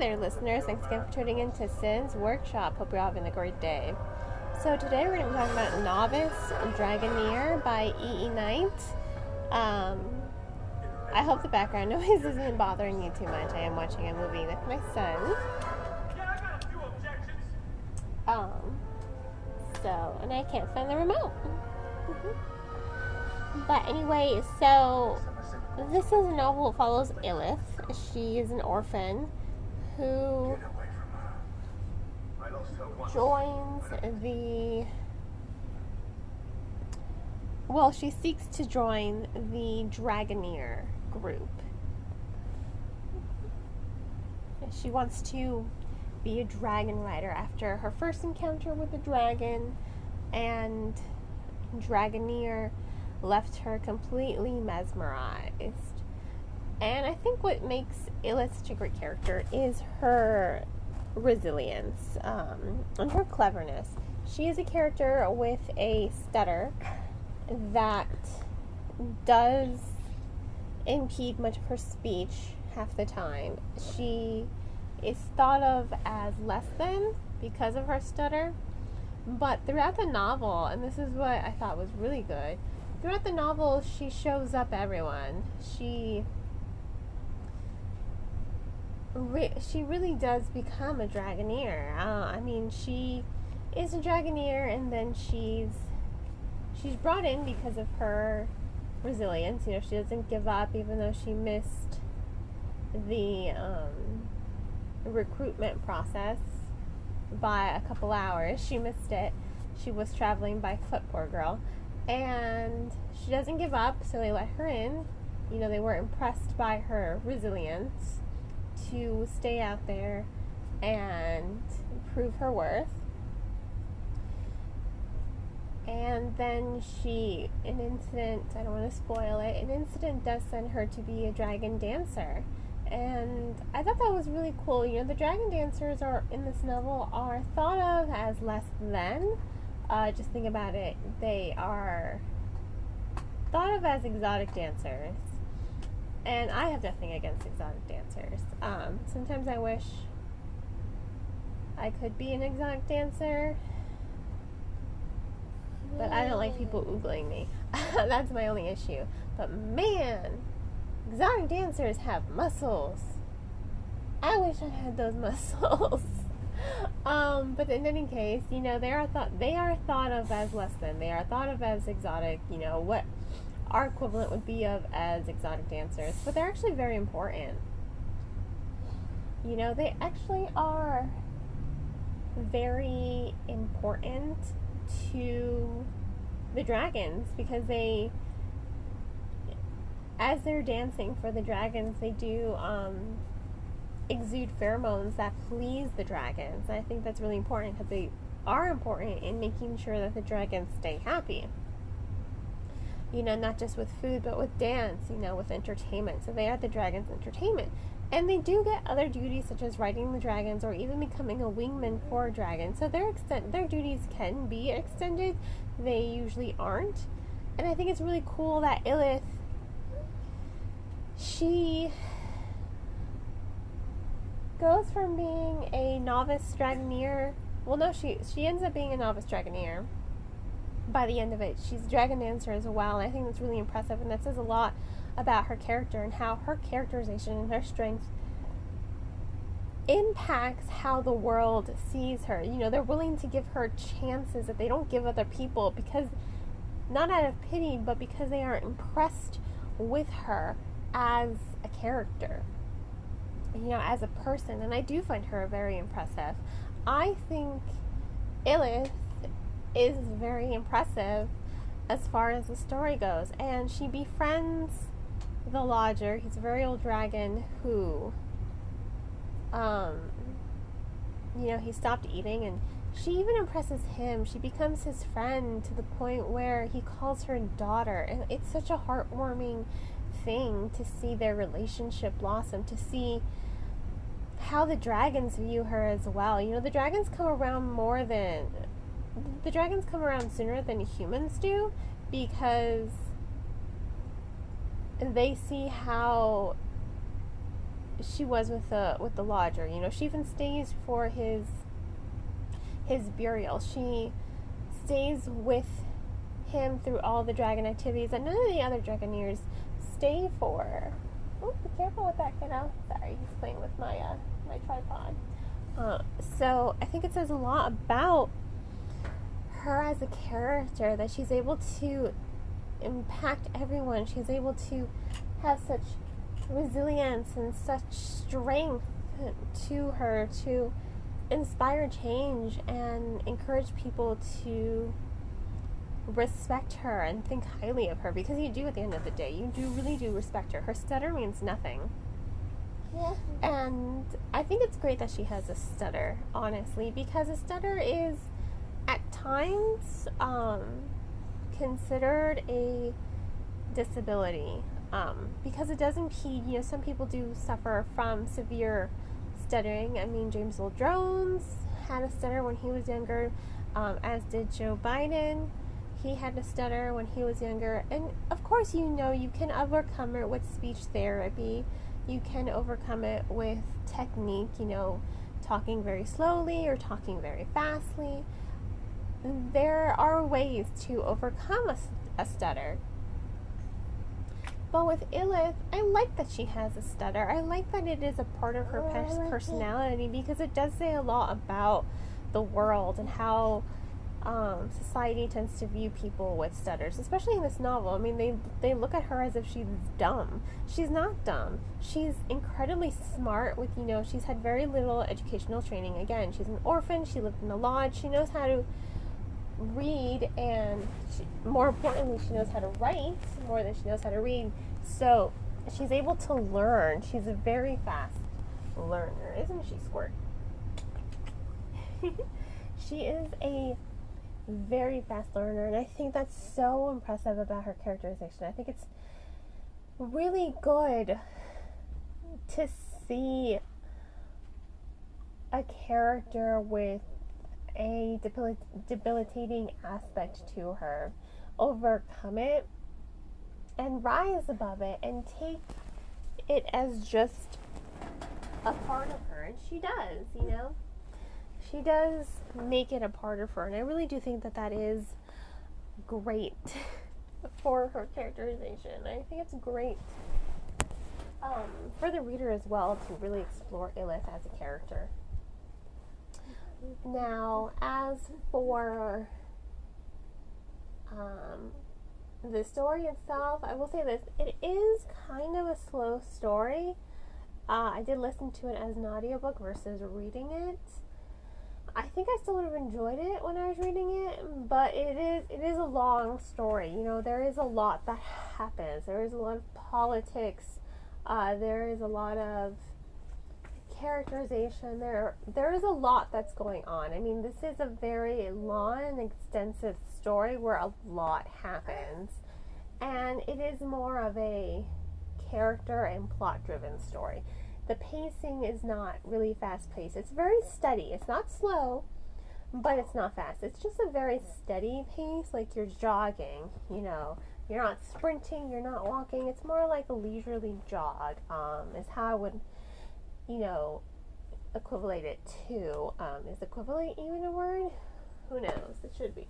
there, listeners. Thanks again for tuning in to Sin's Workshop. Hope you're all having a great day. So today we're going to be talking about Novice and Dragoneer by E.E. Knight. I hope the background noise isn't bothering you too much. I am watching a movie with my son. And I can't find the remote. But anyway, so this is a novel that follows Ilith. She is an orphan who joins she seeks to join the Dragoneer group. She wants to be a dragon rider after her first encounter with the dragon, and Dragoneer left her completely mesmerized. And I think what makes Ilith such a great character is her resilience and her cleverness. She is a character with a stutter that does impede much of her speech half the time. She is thought of as less than because of her stutter, but throughout the novel, and this is what I thought was really good, throughout the novel she shows up everyone. She really does become a Dragoneer. She is a Dragoneer, and then she's brought in because of her resilience. She doesn't give up, even though she missed the recruitment process by a couple hours. She missed it. She was traveling by foot, poor girl. And she doesn't give up, so they let her in. They were impressed by her resilience to stay out there and prove her worth. And then an incident, I don't want to spoil it, an incident does send her to be a dragon dancer. And I thought that was really cool. The dragon dancers in this novel are thought of as less than. Just think about it. They are thought of as exotic dancers. And I have nothing against exotic dancers. Sometimes I wish I could be an exotic dancer, but I don't like people oogling me. That's my only issue. But man, exotic dancers have muscles. I wish I had those muscles. But in any case, they are thought of as less than. They are thought of as exotic. What our equivalent would be of as exotic dancers, but they're actually very important. They actually are very important to the dragons, because as they're dancing for the dragons, they do exude pheromones that please the dragons. And I think that's really important, because they are important in making sure that the dragons stay happy. Not just with food, but with dance, with entertainment. So they are the dragons' entertainment. And they do get other duties, such as riding the dragons or even becoming a wingman for a dragon. So their duties can be extended. They usually aren't. And I think it's really cool that Ilith, she goes from being a novice Dragoneer. Well, no, she ends up being a novice Dragoneer. By the end of it, she's a dragon dancer as well, and I think that's really impressive, and that says a lot about her character and how her characterization and her strength impacts how the world sees her. They're willing to give her chances that they don't give other people, because not out of pity, but because they are impressed with her as a character, as a person. And I do find her very impressive. I think Ilith is very impressive as far as the story goes, and she befriends the lodger. He's a very old dragon who he stopped eating, and she even impresses him. She becomes his friend to the point where he calls her daughter, and it's such a heartwarming thing to see their relationship blossom, to see how the dragons view her as well. The dragons come around sooner than humans do, because they see how she was with the lodger. You know, she even stays for his burial. She stays with him through all the dragon activities that none of the other Dragoneers stay for. Oh, be careful with that, kiddo. Sorry, he's playing with my my tripod. So I think it says a lot about her as a character, that she's able to impact everyone. She's able to have such resilience and such strength to her to inspire change and encourage people to respect her and think highly of her, because you do at the end of the day. You really do respect her. Her stutter means nothing. Yeah. And I think it's great that she has a stutter, honestly, because a stutter is at times considered a disability, because it does impede, you know, some people do suffer from severe stuttering. I mean, James Earl Jones had a stutter when he was younger, as did Joe Biden. He had a stutter when he was younger. And of course, you know, you can overcome it with speech therapy. You can overcome it with technique, you know, talking very slowly or talking very fastly. There are ways to overcome a stutter. But with Illith, I like that she has a stutter. I like that it is a part of her personality, because it does say a lot about the world and how society tends to view people with stutters, especially in this novel. I mean, they look at her as if she's dumb. She's not dumb. She's incredibly smart with, you know, she's had very little educational training. Again, she's an orphan. She lived in a lodge. She knows how to read, and more importantly, she knows how to write more than she knows how to read. So she's able to learn. She's a very fast learner, isn't she, Squirt? She is a very fast learner, and I think that's so impressive about her characterization. I think it's really good to see a character with a debilitating aspect to her overcome it and rise above it and take it as just a part of her. And she does, you know, she does make it a part of her, and I really do think that that is great for her characterization. I think it's great for the reader as well to really explore Illith as a character. Now, as for the story itself, I will say this: it is kind of a slow story. I did listen to it as an audiobook versus reading it. I think I still would have enjoyed it when I was reading it, but it is a long story. You know, there is a lot that happens. There is a lot of politics. There is a lot of characterization. There is a lot that's going on. I mean, this is a very long and extensive story where a lot happens, and it is more of a character and plot driven story. The pacing is not really fast paced. It's very steady. It's not slow, but it's not fast. It's just a very steady pace, like you're jogging, you know. You're not sprinting, you're not walking. It's more like a leisurely jog, is how I would, you know, equivalent it to. Is equivalent even a word? Who knows? It should be.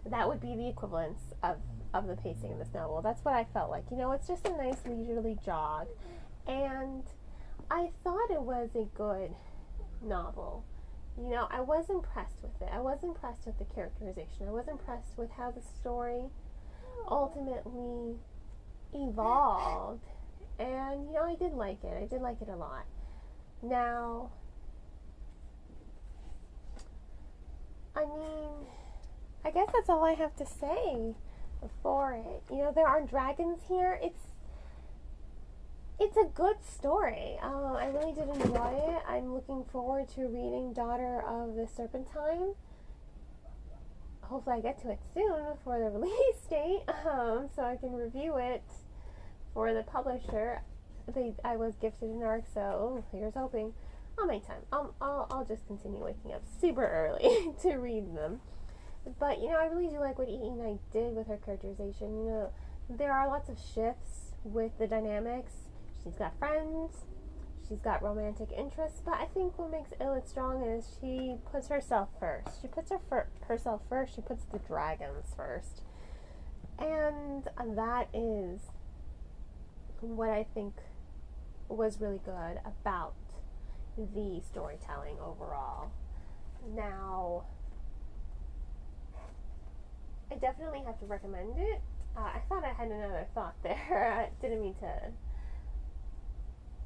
That would be the equivalence of the pacing in this novel. That's what I felt like. You know, it's just a nice leisurely jog. And I thought it was a good novel. You know, I was impressed with it. I was impressed with the characterization. I was impressed with how the story ultimately evolved. And, you know, I did like it. I did like it a lot. Now, I mean, I guess that's all I have to say for it. You know, there are dragons here. It's a good story. I really did enjoy it. I'm looking forward to reading Daughter of the Serpentine. Hopefully I get to it soon for the release date, so I can review it for the publisher. I was gifted an ARC, so here's hoping. I'll make time. I'll just continue waking up super early to read them. But, you know, I really do like what E.E. Knight did with her characterization. You know, there are lots of shifts with the dynamics. She's got friends. She's got romantic interests. But I think what makes Illith strong is she puts herself first. She puts herself first. She puts the dragons first. And that is what I think was really good about the storytelling overall. Now, I definitely have to recommend it. I thought I had another thought there. I didn't mean to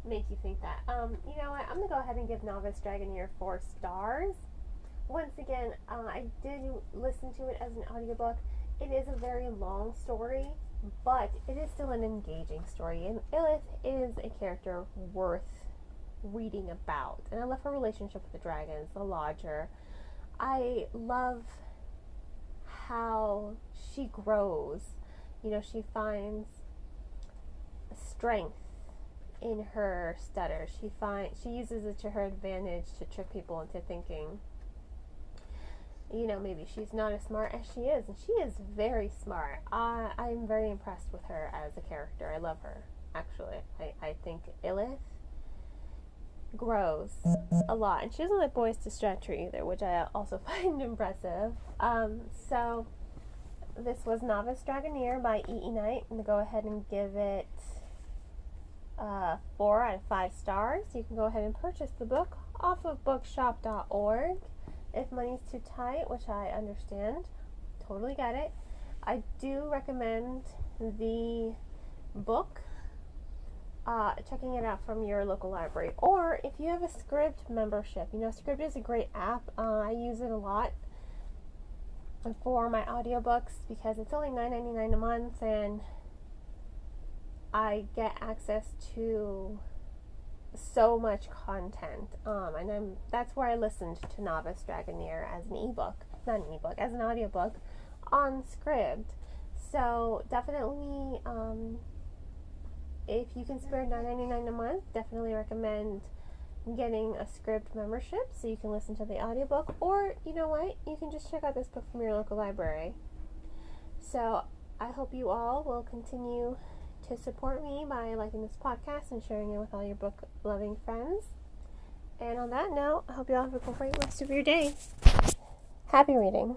make you think that. You know what? I'm going to go ahead and give Novice Dragoneer 4 stars. Once again, I did listen to it as an audiobook. It is a very long story, but it is still an engaging story. And Illith is a character worth reading about. And I love her relationship with the dragons, the lodger. I love how she grows. You know, she finds strength in her stutter. She uses it to her advantage to trick people into thinking, you know, maybe she's not as smart as she is, and she is very smart. I'm very impressed with her as a character. I love her, actually. I think Illith grows a lot, and she doesn't let boys distract her either, which I also find impressive. So this was Novice Dragoneer by E.E. Knight. I'm going to go ahead and give it 4 out of 5 stars. You can go ahead and purchase the book off of bookshop.org. If money's too tight, which I understand, totally get it, I do recommend the book, checking it out from your local library. Or if you have a Scribd membership, you know, Scribd is a great app. I use it a lot for my audiobooks because it's only $9.99 a month, and I get access to so much content, and that's where I listened to Novice Dragoneer as as an audiobook on Scribd. So definitely, if you can spare $9.99 a month, definitely recommend getting a Scribd membership so you can listen to the audiobook, or you know what, you can just check out this book from your local library. So I hope you all will continue to support me by liking this podcast and sharing it with all your book-loving friends. And on that note, I hope you all have a great rest of your day. Happy reading.